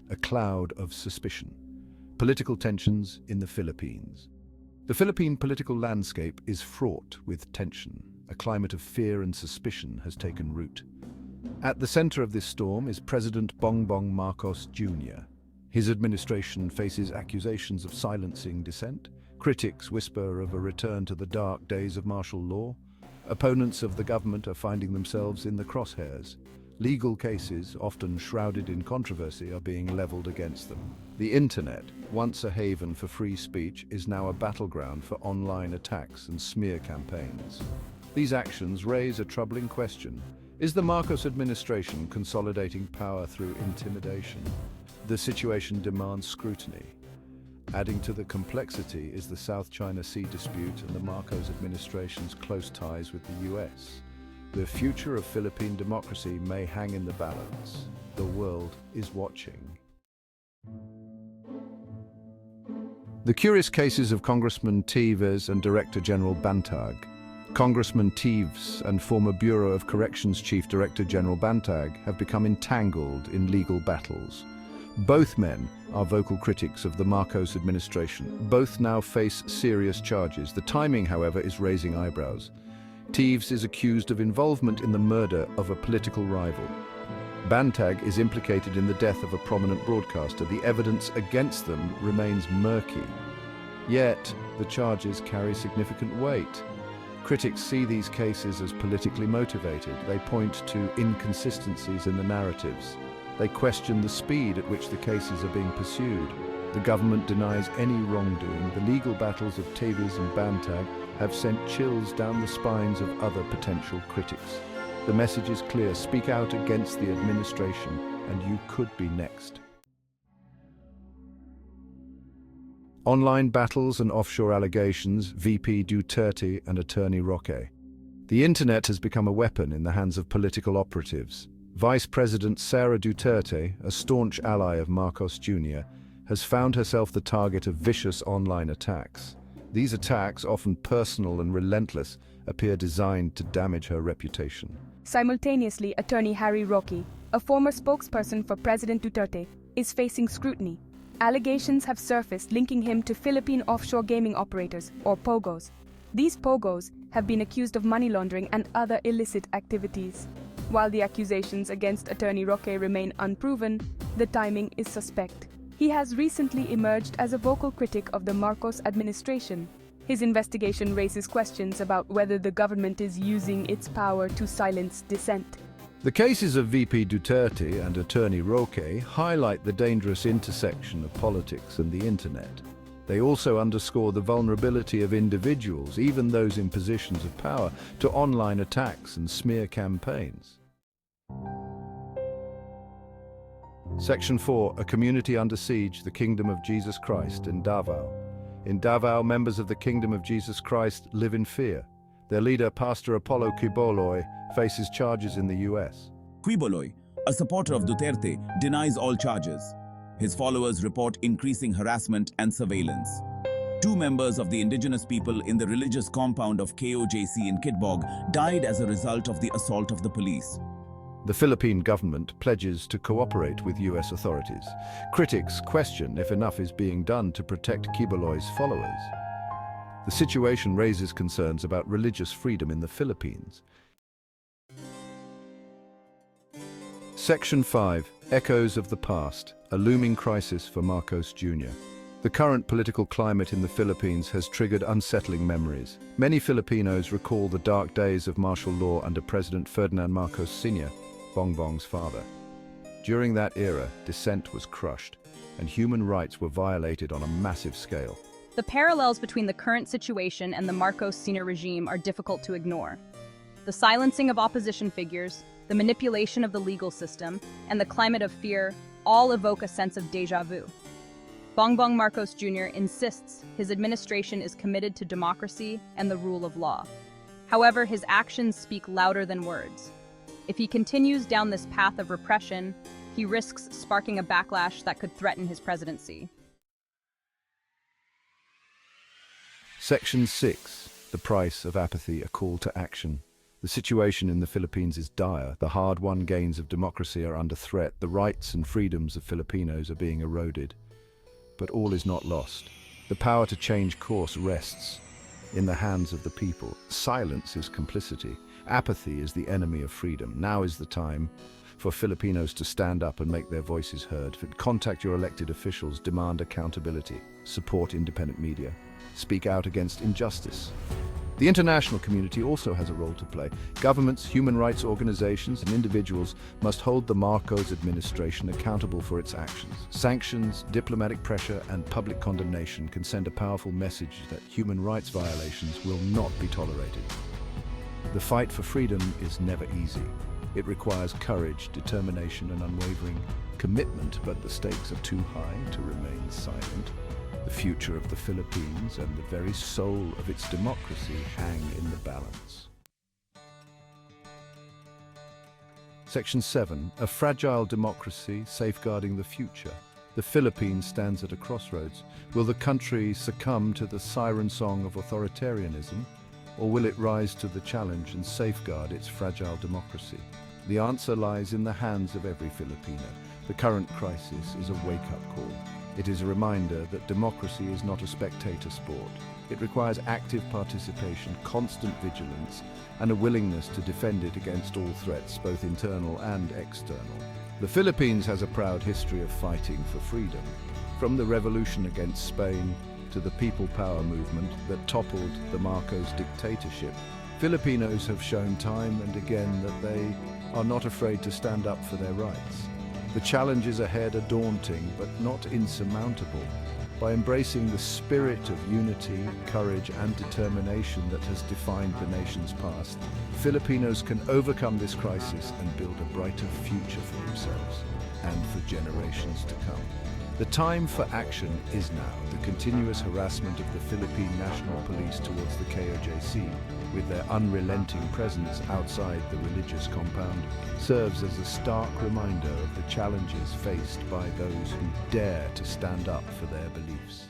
a cloud of suspicion. Political tensions in the Philippines. The Philippine political landscape is fraught with tension. A climate of fear and suspicion has taken root. At the center of this storm is President Bongbong Marcos Jr. His administration faces accusations of silencing dissent. Critics whisper of a return to the dark days of martial law. Opponents of the government are finding themselves in the crosshairs. Legal cases, often shrouded in controversy, are being leveled against them. The internet, once a haven for free speech, is now a battleground for online attacks and smear campaigns. These actions raise a troubling question. Is the Marcos administration consolidating power through intimidation? The situation demands scrutiny. Adding to the complexity is the South China Sea dispute and the Marcos administration's close ties with the US. The future of Philippine democracy may hang in the balance. The world is watching. The curious cases of Congressman Teves and Director General Bantag. Congressman Teves and former Bureau of Corrections Chief Director General Bantag have become entangled in legal battles. Both men are vocal critics of the Marcos administration. Both now face serious charges. The timing, however, is raising eyebrows. Teves is accused of involvement in the murder of a political rival. Bantag is implicated in the death of a prominent broadcaster. The evidence against them remains murky. Yet, the charges carry significant weight. Critics see these cases as politically motivated. They point to inconsistencies in the narratives. They question the speed at which the cases are being pursued. The government denies any wrongdoing. The legal battles of Teves and Bantag have sent chills down the spines of other potential critics. The message is clear: speak out against the administration, and you could be next. Online battles and offshore allegations, VP Duterte and Attorney Roque. The internet has become a weapon in the hands of political operatives. Vice President Sara Duterte, a staunch ally of Marcos Jr., has found herself the target of vicious online attacks. These attacks, often personal and relentless, appear designed to damage her reputation. Simultaneously, Attorney Harry Roque, a former spokesperson for President Duterte, is facing scrutiny. Allegations have surfaced linking him to Philippine offshore gaming operators, or POGOs. These POGOs have been accused of money laundering and other illicit activities. While the accusations against Attorney Roque remain unproven, the timing is suspect. He has recently emerged as a vocal critic of the Marcos administration. His investigation raises questions about whether the government is using its power to silence dissent. The cases of VP Duterte and Attorney Roque highlight the dangerous intersection of politics and the internet. They also underscore the vulnerability of individuals, even those in positions of power, to online attacks and smear campaigns. Section 4. A community under siege, the Kingdom of Jesus Christ in Davao. In Davao, members of the Kingdom of Jesus Christ live in fear. Their leader, Pastor Apollo Quiboloy, faces charges in the US. Quiboloy, a supporter of Duterte, denies all charges. His followers report increasing harassment and surveillance. 2 members of the indigenous people in the religious compound of KOJC in Kitbog died as a result of the assault of the police. The Philippine government pledges to cooperate with US authorities. Critics question if enough is being done to protect Quiboloy's followers. The situation raises concerns about religious freedom in the Philippines. Section 5. Echoes of the past, a looming crisis for Marcos Jr. The current political climate in the Philippines has triggered unsettling memories. Many Filipinos recall the dark days of martial law under President Ferdinand Marcos Sr., Bongbong's father. During that era, dissent was crushed, and human rights were violated on a massive scale. The parallels between the current situation and the Marcos Sr. regime are difficult to ignore. The silencing of opposition figures, the manipulation of the legal system, and the climate of fear all evoke a sense of déjà vu. Bongbong Marcos Jr. insists his administration is committed to democracy and the rule of law. However, his actions speak louder than words. If he continues down this path of repression, he risks sparking a backlash that could threaten his presidency. Section 6. The price of apathy, a call to action. The situation in the Philippines is dire. The hard-won gains of democracy are under threat. The rights and freedoms of Filipinos are being eroded. But all is not lost. The power to change course rests in the hands of the people. Silence is complicity. Apathy is the enemy of freedom. Now is the time for Filipinos to stand up and make their voices heard. Contact your elected officials, demand accountability, support independent media, speak out against injustice. The international community also has a role to play. Governments, human rights organizations, and individuals must hold the Marcos administration accountable for its actions. Sanctions, diplomatic pressure, and public condemnation can send a powerful message that human rights violations will not be tolerated. The fight for freedom is never easy. It requires courage, determination, and unwavering commitment, but the stakes are too high to remain silent. The future of the Philippines and the very soul of its democracy hang in the balance. Section 7. A fragile democracy safeguarding the future. The Philippines stands at a crossroads. Will the country succumb to the siren song of authoritarianism, or will it rise to the challenge and safeguard its fragile democracy? The answer lies in the hands of every Filipino. The current crisis is a wake-up call. It is a reminder that democracy is not a spectator sport. It requires active participation, constant vigilance, and a willingness to defend it against all threats, both internal and external. The Philippines has a proud history of fighting for freedom. From the revolution against Spain to the People Power movement that toppled the Marcos dictatorship, Filipinos have shown time and again that they are not afraid to stand up for their rights. The challenges ahead are daunting but not insurmountable. By embracing the spirit of unity, courage, and determination that has defined the nation's past, Filipinos can overcome this crisis and build a brighter future for themselves and for generations to come. The time for action is now. The continuous harassment of the Philippine National Police towards the KOJC, with their unrelenting presence outside the religious compound, serves as a stark reminder of the challenges faced by those who dare to stand up for their beliefs.